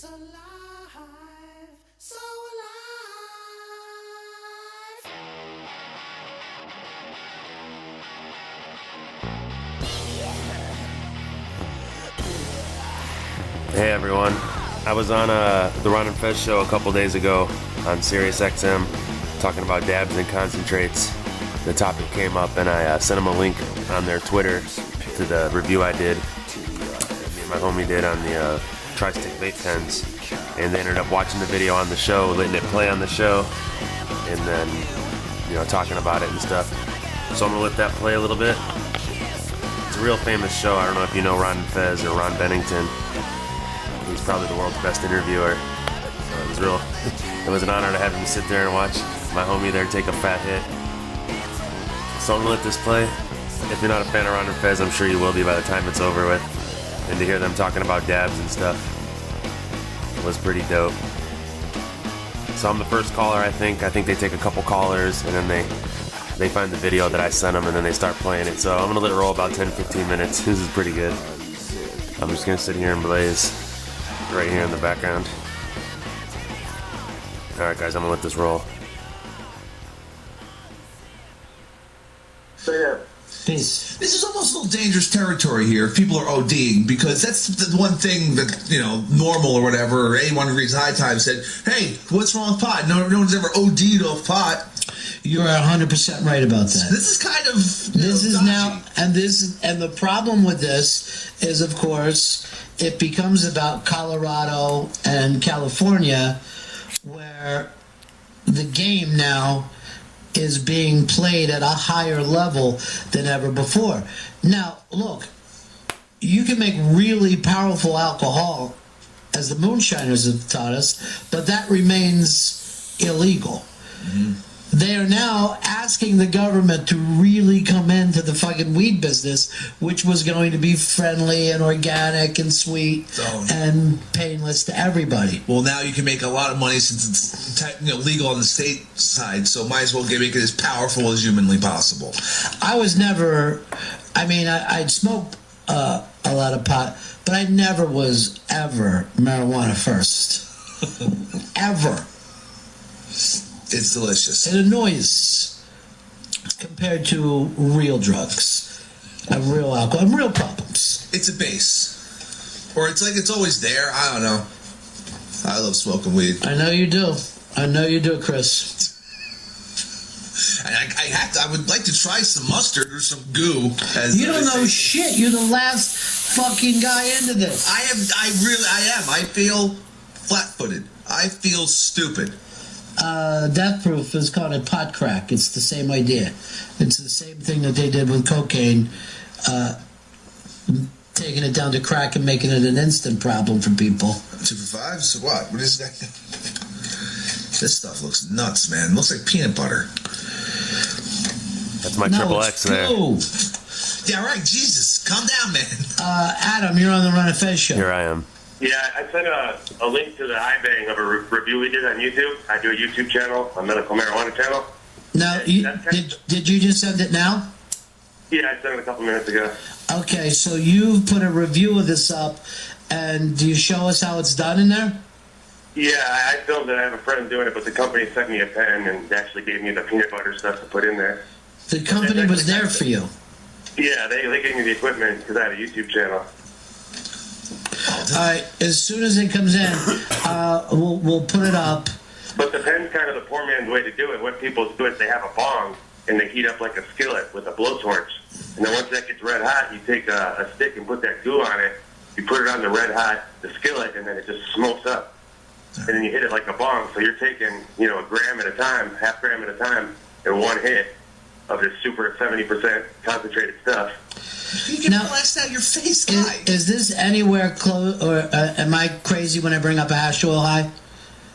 It's alive, so alive. Hey everyone, I was on the Ron and Fez show a couple days ago on SiriusXM talking about dabs and concentrates. The topic came up and I sent them a link on their Twitter to the review I did, me and my homie did on the Tri-Stick vape pens, and they ended up watching the video on the show, letting it play on the show, and then, talking about it and stuff. So I'm going to let that play a little bit. It's a real famous show. I don't know if you know Ron and Fez or Ron Bennington. He's probably the world's best interviewer. So it was an honor to have him sit there and watch my homie there take a fat hit. So I'm gonna let this play. If you're not a fan of Ron and Fez, I'm sure you will be by the time it's over with. And to hear them talking about dabs and stuff was pretty dope. So I'm the first caller, I think. I think they take a couple callers and then they find the video that I sent them and then they start playing it. So I'm gonna let it roll about 10-15 minutes. This is pretty good. I'm just gonna sit here and blaze right here in the background. Alright guys, I'm gonna let this roll. So yeah. Peace. This is almost a little dangerous territory here if people are ODing, because that's the one thing that, Normal or whatever, or anyone who reads High Times said, hey, what's wrong with pot? No one's ever OD'd off pot. You're 100% right about that. This is kind of and the problem with this is, of course, it becomes about Colorado and California, where the game now is being played at a higher level than ever before. Now, look, you can make really powerful alcohol, as the moonshiners have taught us, but that remains illegal. Mm-hmm. They are now asking the government to really come into the fucking weed business, which was going to be friendly and organic and sweet and painless to everybody. Well, now you can make a lot of money since it's legal on the state side, so might as well make it as powerful as humanly possible. I was never, I'd smoked a lot of pot, but I never was ever marijuana first. Ever. It's delicious. It annoys compared to real drugs and real alcohol and real problems. It's a base. Or it's like it's always there. I don't know. I love smoking weed. I know you do. I know you do, Chris. I would like to try some mustard or some goo. You don't know shit. You're the last fucking guy into this. I am. I feel flat-footed. I feel stupid. Death Proof is called a pot crack. It's the same idea. It's the same thing that they did with cocaine, taking it down to crack and making it an instant problem for people. 2 for 5? So what? What is that? This stuff looks nuts, man. It looks like peanut butter. That's my triple X there. Yeah, right. Jesus. Calm down, man. Adam, you're on the Ron and Fez show. Here I am. Yeah, I sent a link to the iBang of a review we did on YouTube. I do a YouTube channel, a medical marijuana channel. Now, did you just send it now? Yeah, I sent it a couple minutes ago. Okay, so you've put a review of this up, and do you show us how it's done in there? Yeah, I filmed it. I have a friend doing it, but the company sent me a pen and actually gave me the peanut butter stuff to put in there. The company was there for you? Yeah, they gave me the equipment because I have a YouTube channel. All right, as soon as it comes in, we'll put it up. But the pen's kind of the poor man's way to do it. What people do is they have a bong and they heat up like a skillet with a blowtorch. And then once that gets red hot, you take a stick and put that goo on it. You put it on the red hot, the skillet, and then it just smokes up. And then you hit it like a bong. So you're taking, a gram at a time, half gram at a time, in one hit of this super 70% concentrated stuff. You can blast out your face high. Is this anywhere close, or am I crazy when I bring up a hash oil high?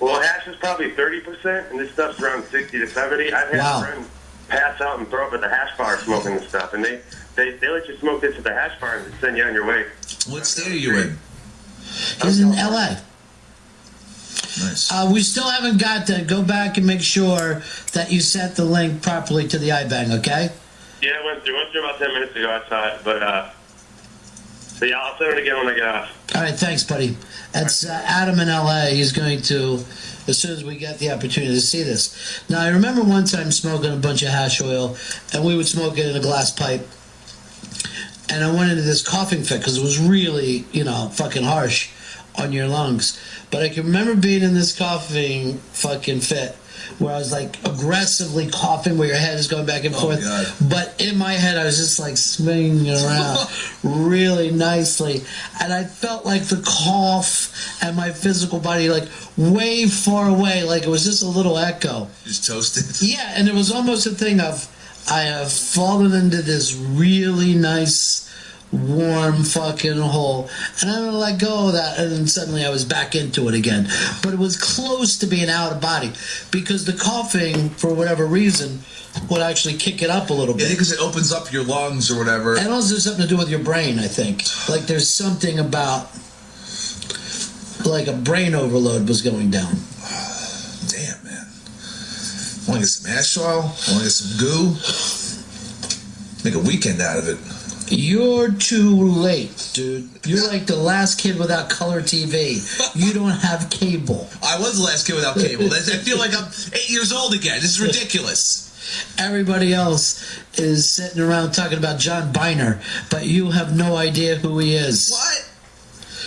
Well, hash is probably 30%, and this stuff's around 60 to 70. I've had a friend pass out and throw up at the hash bar smoking this stuff, and they let you smoke this at the hash bar and send you on your way. What state are you in? He's in L.A. Nice. We still haven't got to go back and make sure that you sent the link properly to the iBang, okay? Yeah, it went through about 10 minutes ago. I saw it, but So yeah, I'll send it again when I get off. All right, thanks, buddy. That's Adam in L.A. He's going to, as soon as we get the opportunity to see this. Now, I remember one time smoking a bunch of hash oil, and we would smoke it in a glass pipe. And I went into this coughing fit because it was really, fucking harsh on your lungs. But I can remember being in this coughing fucking fit where I was like aggressively coughing where your head is going back and forth. God. But in my head, I was just like swinging around really nicely. And I felt like the cough and my physical body like way far away, like it was just a little echo. Just toasted. Yeah, and it was almost a thing of I have fallen into this really nice warm fucking hole, and I'm gonna let go of that, and then suddenly I was back into it again. But it was close to being out of body because the coughing, for whatever reason, would actually kick it up a little Yeah, bit. because it opens up your lungs or whatever. And also, there's something to do with your brain, I think. Like there's something about like a brain overload was going down. Damn, man. Want to get some hash oil? Want to get some goo? Make a weekend out of it. You're too late, dude. You're like the last kid without color TV. You don't have cable. I was the last kid without cable. I feel like I'm 8 years old again. This is ridiculous. Everybody else is sitting around talking about John Biner, but you have no idea who he is. What?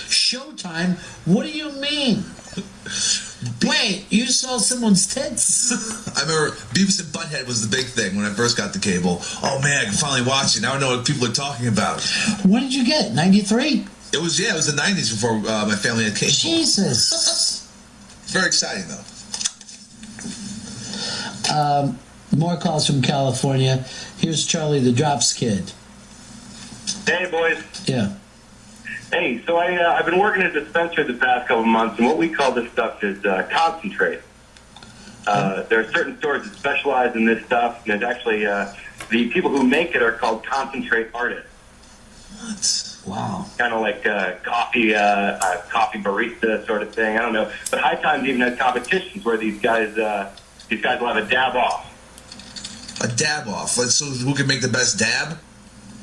Showtime? What do you mean? Wait, you saw someone's tits? I remember Beavis and Butthead was the big thing when I first got the cable. Oh man, I can finally watch it. Now I know what people are talking about. When did you get it? 93? It was the 90s before my family had cable. Jesus. Very exciting though. More calls from California. Here's Charlie the Drops Kid. Hey, boys. Yeah. Hey, so I've been working at a dispensary the past couple of months, and what we call this stuff is concentrate. There are certain stores that specialize in this stuff, and it's actually the people who make it are called concentrate artists. What? Wow. Kind of like coffee barista sort of thing. I don't know, but High Times even has competitions where these guys will have a dab off. A dab off. So who can make the best dab?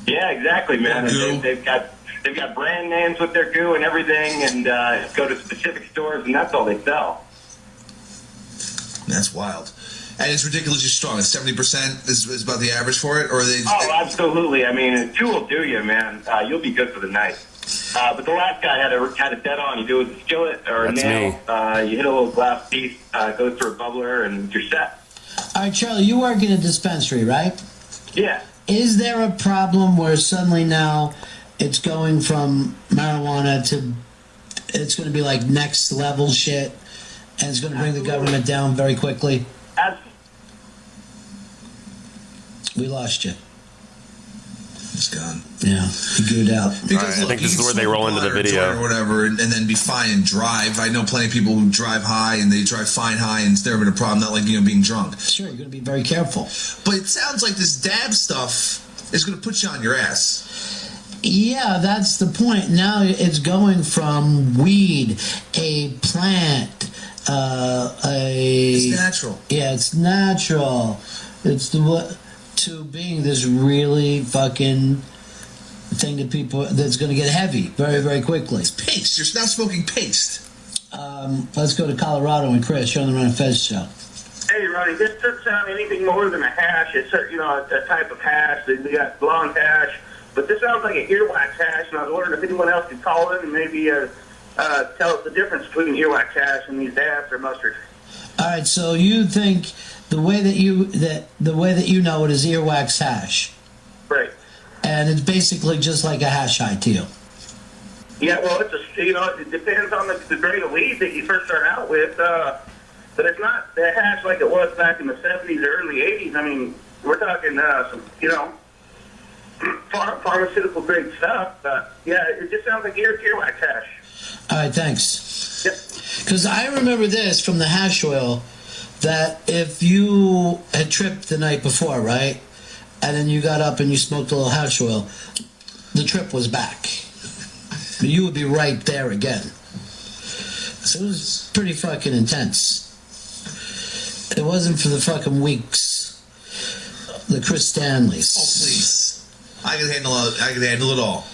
Yeah, exactly, man. And they've got brand names with their goo and everything, and go to specific stores, and that's all they sell. That's wild. And it's ridiculously strong. It's 70% is about the average for it, or are they? Oh, absolutely. I mean, 2 will do you, man. You'll be good for the night. But the last guy had a dead on. You do it with a skillet or a That's nail. me. You hit a little glass piece, goes through a bubbler, and you're set. All right, Charlie, you work in a dispensary, right? Yeah. Is there a problem where suddenly now it's going from marijuana to it's going to be like next level shit, and it's going to bring the government down very quickly? We lost you. It's gone. Yeah, you gooed out. Because, I think this is where they roll into the video. Or whatever, and then be fine and drive. I know plenty of people who drive high and they drive fine high and it's never been a problem, not like, being drunk. Sure, you're going to be very careful. But it sounds like this dab stuff is going to put you on your ass. Yeah, that's the point. Now it's going from weed, a plant, It's natural. Yeah, it's natural. It's to being this really fucking thing that people that's going to get heavy very, very quickly. It's paste. You're now smoking paste. Let's go to Colorado and Chris. You're on the Run and Fez show. Hey, Ronnie, this doesn't sound anything more than a hash. It's a type of hash. They got blonde hash, but this sounds like an earwax hash. And I was wondering if anyone else could call in and maybe tell us the difference between earwax hash and these dabs or mustard. All right, so you think the way that you know it is earwax hash, Right. and it's basically just like a hash high to you. Yeah, well, it depends on the grade of weed that you first start out with. But it's not the hash like it was back in the 70s or early 80s. I mean, we're talking pharmaceutical grade stuff. Yeah, it just sounds like earwax hash. All right, thanks. Yep. Because I remember this from the hash oil, that if you had tripped the night before, right, and then you got up and you smoked a little hash oil, the trip was back. You would be right there again. So it was pretty fucking intense. It wasn't for the fucking weeks. The Chris Stanleys. Oh, please. I can handle it all.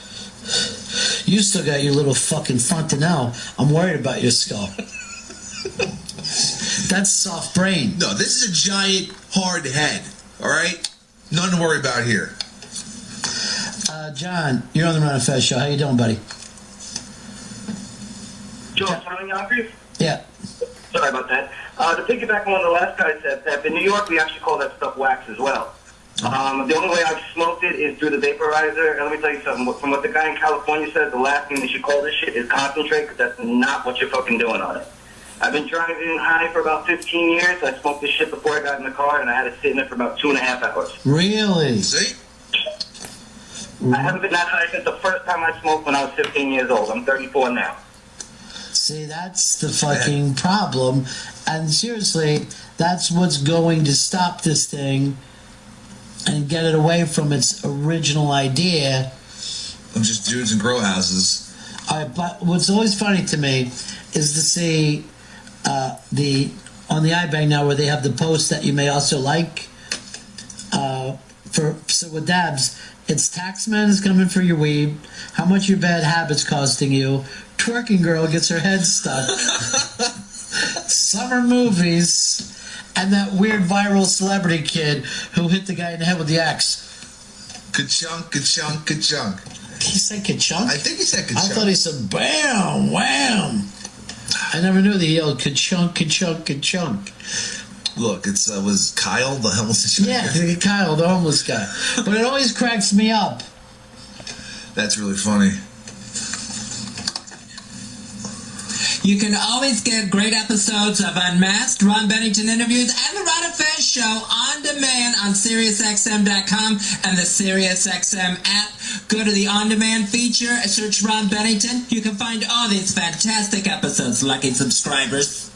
You still got your little fucking fontanelle. I'm worried about your skull. That's soft brain. No, this is a giant, hard head. All right? Nothing to worry about here. John, you're on the Ron and Fez show. How you doing, buddy? Joe, signing off here? Yeah. Sorry about that. To piggyback on what the last guy said, Pep, in New York we actually call that stuff wax as well. The only way I've smoked it is through the vaporizer. And let me tell you something. From what the guy in California said, the last thing they should call this shit is concentrate, because that's not what you're fucking doing on it. I've been driving high for about 15 years. I smoked this shit before I got in the car, and I had it sitting there for about 2.5 hours. Really? See? I haven't been that high since the first time I smoked when I was 15 years old. I'm 34 now. See, that's the fucking problem. And seriously, that's what's going to stop this thing and get it away from its original idea. I'm just dudes in grow houses. All right, but what's always funny to me is to see on the iBang now where they have the post that you may also like. So with dabs, it's taxman is coming for your weed. How much your bad habits costing you? Twerking girl gets her head stuck. Summer movies, and that weird viral celebrity kid who hit the guy in the head with the axe. Ka-chunk, ka-chunk, ka-chunk. He said ka-chunk? I think he said ka-chunk. I thought he said bam, wham. I never knew that he yelled ka-chunk, ka-chunk, ka-chunk. Look, it was Kyle, the homeless guy. Yeah, Kyle, the homeless guy. But it always cracks me up. That's really funny. You can always get great episodes of Unmasked, Ron Bennington interviews, and the Ron and Fez show on demand on SiriusXM.com and the SiriusXM app. Go to the on-demand feature, search Ron Bennington. You can find all these fantastic episodes, lucky subscribers.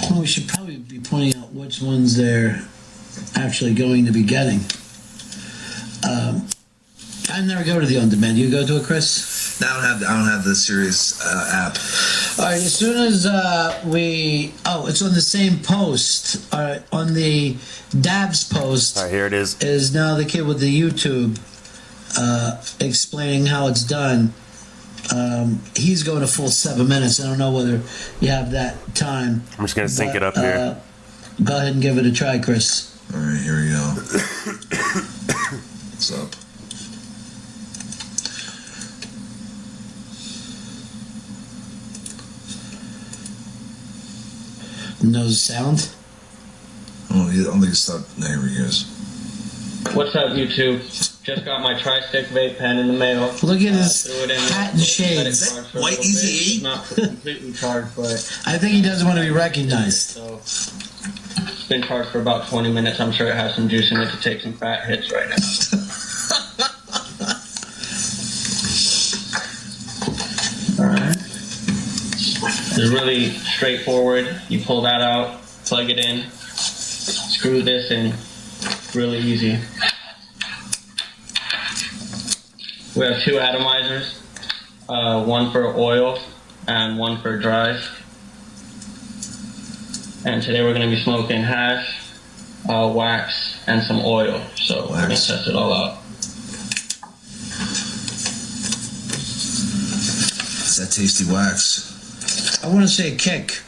Well, we should probably be pointing out which ones they're actually going to be getting. I never go to the on-demand. You go to it, Chris? No, I don't have the Sirius app. All right, as soon as it's on the same post. On the Dabs post. All right, here it is. Is now the kid with the YouTube explaining how it's done. He's going a full 7 minutes. I don't know whether you have that time. I'm just going to sync it up here. Go ahead and give it a try, Chris. All right, here we go. What's up? No sound? Oh, I don't think it's stopped. There he goes. What's up, YouTube? Just got my tri-stick vape pen in the mail. Look at his Threw it in hat and shades. Let it charge for a White little Easy bit. Not completely charged, but I think he doesn't want to be recognized. so it's been charged for about 20 minutes. I'm sure it has some juice in it to take some fat hits right now. Alright. It's really straightforward. You pull that out, plug it in, screw this in. Really easy. We have two atomizers, one for oil and one for dries. And today we're going to be smoking hash, wax, and some oil. So we're going to test it all out. It's that tasty wax. I want to say kick.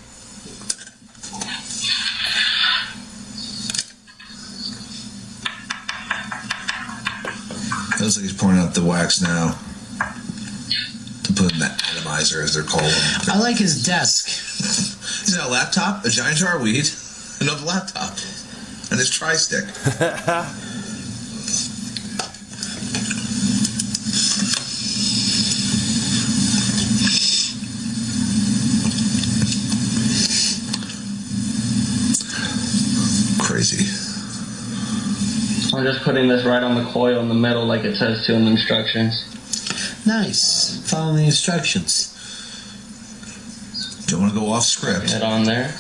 Looks like he's pouring out the wax now. To put in that atomizer, as they're called. I like his desk. He's got a laptop, a giant jar of weed, another laptop, and his tri-stick. Crazy. I'm just putting this right on the coil in the middle like it says to in the instructions. Nice. Following the instructions. Don't want to go off script. Get on there.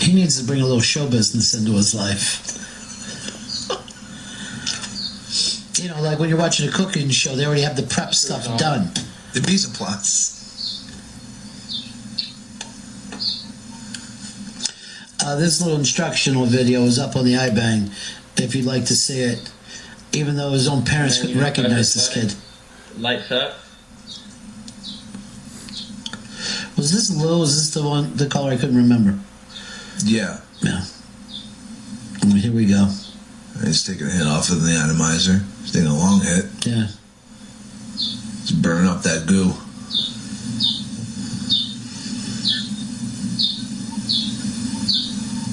He needs to bring a little show business into his life. You know, like when you're watching a cooking show, they already have the prep stuff done. The mise en place. This little instructional video is up on the iBang if you'd like to see it, even though his own parents couldn't recognize this kid. Lights up. Was this low? Was this the color I couldn't remember? Yeah. Yeah. Well, here we go. He's taking a hit off of the atomizer. He's taking a long hit. Yeah. He's burning up that goo.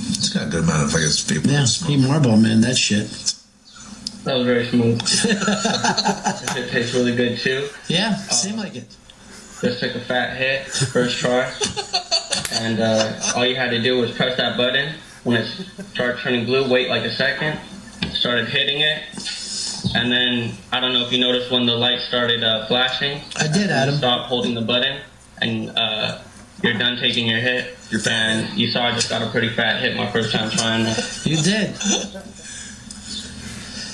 It's got a good amount of, I guess, vapor. Yeah, Speed Marble, man, that shit. That was very smooth. It tastes really good too. Yeah, seemed like it. Just took a fat hit first try, and all you had to do was press that button. When it started turning blue, wait like a second, started hitting it, and then I don't know if you noticed when the light started flashing. I did, Adam. Stop holding the button, and you're done taking your hit. And you saw I just got a pretty fat hit my first time trying that. You did.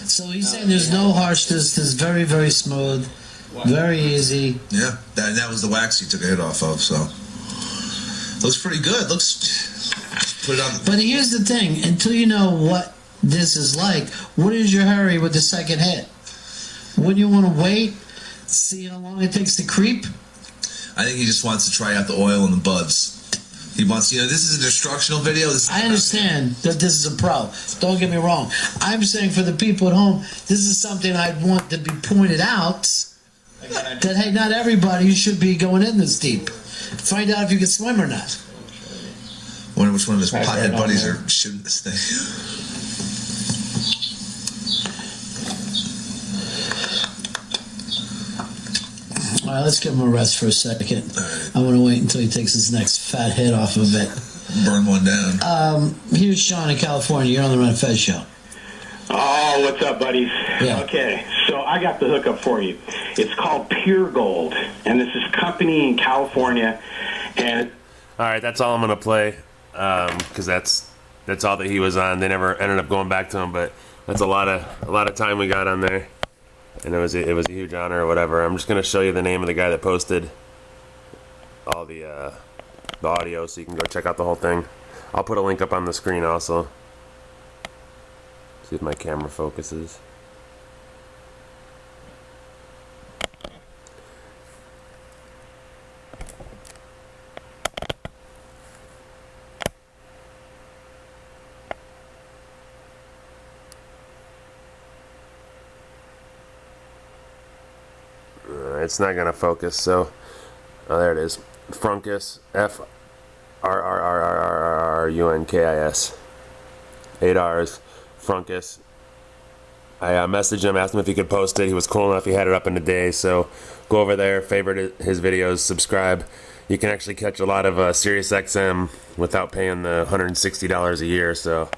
So he's saying there's no harshness. This is very, very smooth, very easy. Yeah, that was the wax he took a hit off of. So looks pretty good. Looks. Put it on. But here's the thing: until you know what this is like, what is your hurry with the second hit? Wouldn't you want to wait, see how long it takes to creep? I think he just wants to try out the oil and the buds. He wants, this is an instructional video. I understand that this is a pro. Don't get me wrong. I'm saying for the people at home, this is something I'd want to be pointed out. That, hey, not everybody should be going in this deep. Find out if you can swim or not. Wonder which one of his pothead buddies are shooting this thing. All right, let's give him a rest for a second. Right. I want to wait until he takes his next fat hit off of it. Burn one down. Here's Sean in California. You're on the Run Fez show. Oh, what's up, buddies? Yeah. Okay, so I got the hookup for you. It's called Pure Gold, and this is a company in California. And all right, that's all I'm gonna play because that's all that he was on. They never ended up going back to him, but that's a lot of time we got on there. And it was a huge honor or whatever. I'm just gonna show you the name of the guy that posted all the audio, so you can go check out the whole thing. I'll put a link up on the screen also. See if my camera focuses. It's not gonna focus, so there it is. Frunkis, Frrrrrunkis, 8 R's. Frunkis. I messaged him, asked him if he could post it. He was cool enough. He had it up in a day, so go over there, favorite his videos, subscribe. You can actually catch a lot of SiriusXM without paying the $160 a year. So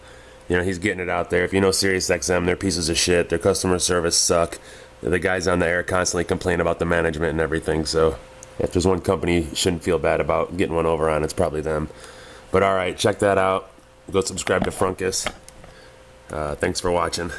he's getting it out there. If you know SiriusXM, they're pieces of shit. Their customer service suck. The guys on the air constantly complain about the management and everything, so if there's one company you shouldn't feel bad about getting one over on, it's probably them. But alright, check that out. Go subscribe to Frunkis. Thanks for watching.